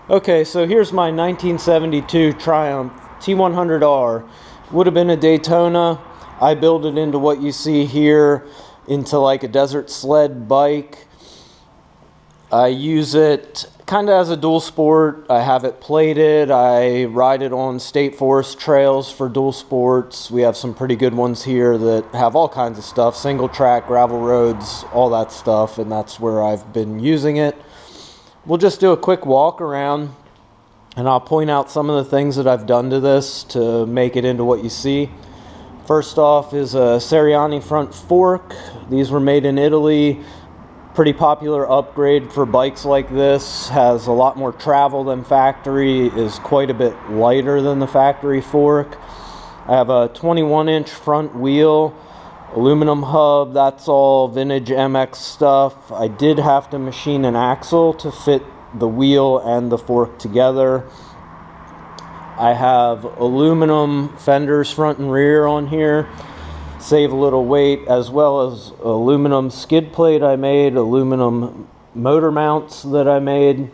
Okay, so here's my 1972 Triumph T100R. Would have been a Daytona. I built it into what you see here, into like a desert sled bike. I use it kind of as a dual sport. I have it plated. I ride it on state forest trails for dual sports. We have some pretty good ones here that have all kinds of stuff, single track, gravel roads, all that stuff, and that's where I've been using it. We'll just do a quick walk around and I'll point out some of the things that I've done to this to make it into what you see. First off is a Seriani front fork. These were made in Italy. Pretty popular upgrade for bikes like this. Has a lot more travel than factory, is quite a bit lighter than the factory fork. I have a 21-inch front wheel, aluminum hub. That's all vintage MX stuff. I did have to machine an axle to fit the wheel and the fork together. I have aluminum fenders front and rear on here, save a little weight, as well as aluminum skid plate I made, aluminum motor mounts that I made.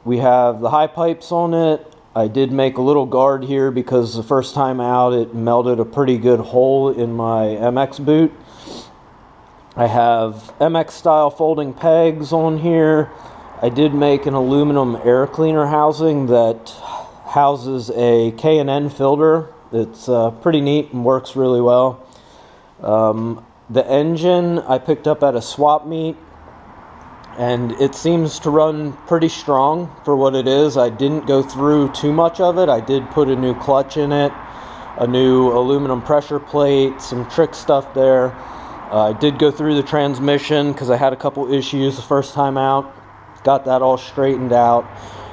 We have the high pipes on it. I did make a little guard here because the first time out it melted a pretty good hole in my MX boot. I have MX style folding pegs on here. I did make an aluminum air cleaner housing that houses a K&N filter. It's pretty neat and works really well. The engine I picked up at a swap meet, and it seems to run pretty strong for what it is. I didn't go through too much of it. I did put a new clutch in it, a new aluminum pressure plate, some trick stuff there. I did go through the transmission because I had a couple issues the first time out. Got that all straightened out.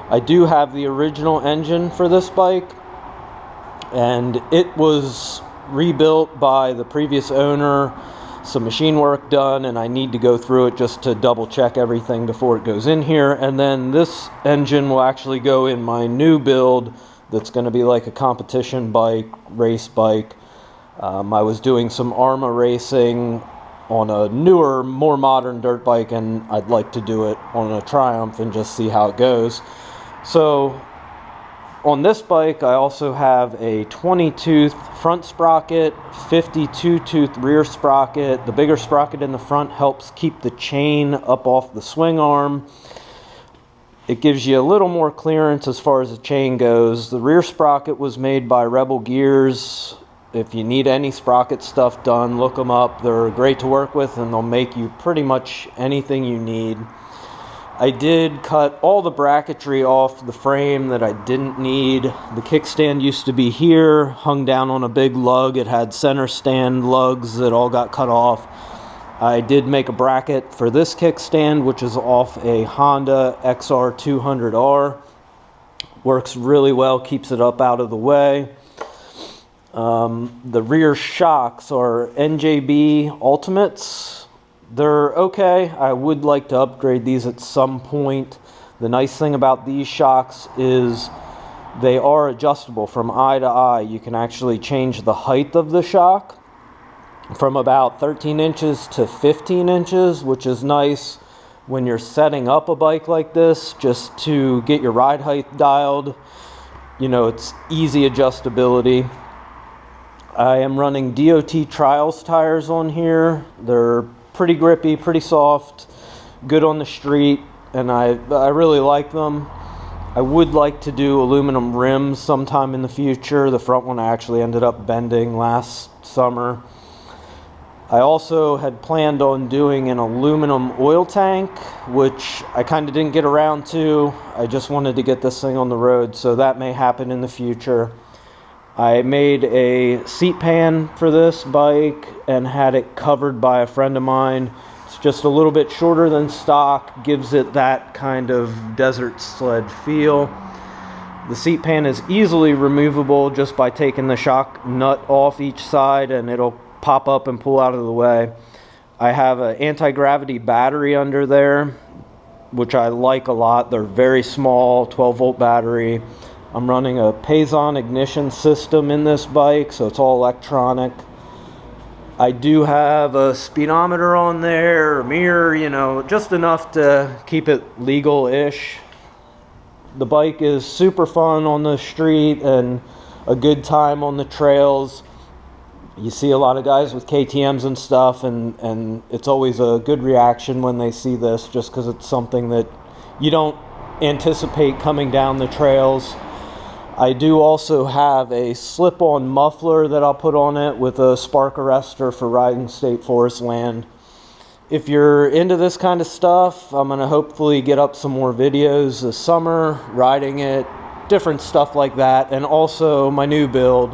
I do have the original engine for this bike, and it was rebuilt by the previous owner. Some machine work done, and I need to go through it just to double check everything before it goes in here. And then this engine will actually go in my new build that's going to be like a competition bike, race bike. I was doing some ARMA racing on a newer, more modern dirt bike, and I'd like to do it on a Triumph and just see how it goes. So on this bike, I also have a 20-tooth front sprocket, 52-tooth rear sprocket. The bigger sprocket in the front helps keep the chain up off the swing arm. It gives you a little more clearance as far as the chain goes. The rear sprocket was made by Rebel Gears. If you need any sprocket stuff done, look them up. They're great to work with, and they'll make you pretty much anything you need. I did cut all the bracketry off the frame that I didn't need. The kickstand used to be here, hung down on a big lug. It had center stand lugs that all got cut off. I did make a bracket for this kickstand, which is off a Honda XR200R. Works really well, keeps it up out of the way. The rear shocks are NJB Ultimates. They're okay. I would like to upgrade these at some point. The nice thing about these shocks is they are adjustable from eye to eye. You can actually change the height of the shock from about 13 inches to 15 inches, which is nice when you're setting up a bike like this, just to get your ride height dialed. You know, it's easy adjustability. I am running DOT Trials tires on here. They're pretty grippy, pretty soft, good on the street, and I really like them. I would like to do aluminum rims sometime in the future. The front one I actually ended up bending last summer. I also had planned on doing an aluminum oil tank, which I kind of didn't get around to. I just wanted to get this thing on the road, so that may happen in the future. I made a seat pan for this bike and had it covered by a friend of mine. It's just a little bit shorter than stock, gives it that kind of desert sled feel. The seat pan is easily removable just by taking the shock nut off each side, and it'll pop up and pull out of the way. I have an anti-gravity battery under there, which I like a lot. They're very small, 12-volt battery. I'm running a Payson ignition system in this bike, so it's all electronic. I do have a speedometer on there, a mirror, you know, just enough to keep it legal-ish. The bike is super fun on the street and a good time on the trails. You see a lot of guys with KTMs and stuff, and it's always a good reaction when they see this, just because it's something that you don't anticipate coming down the trails. I do also have a slip-on muffler that I'll put on it with a spark arrestor for riding state forest land. If you're into this kind of stuff, I'm going to hopefully get up some more videos this summer, riding it, different stuff like that, and also my new build,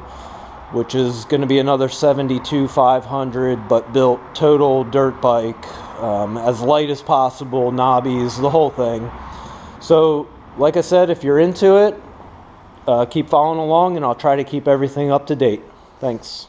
which is going to be another 72 500, but built total dirt bike, as light as possible, knobbies, the whole thing. So, like I said, if you're into it, keep following along, and I'll try to keep everything up to date. Thanks.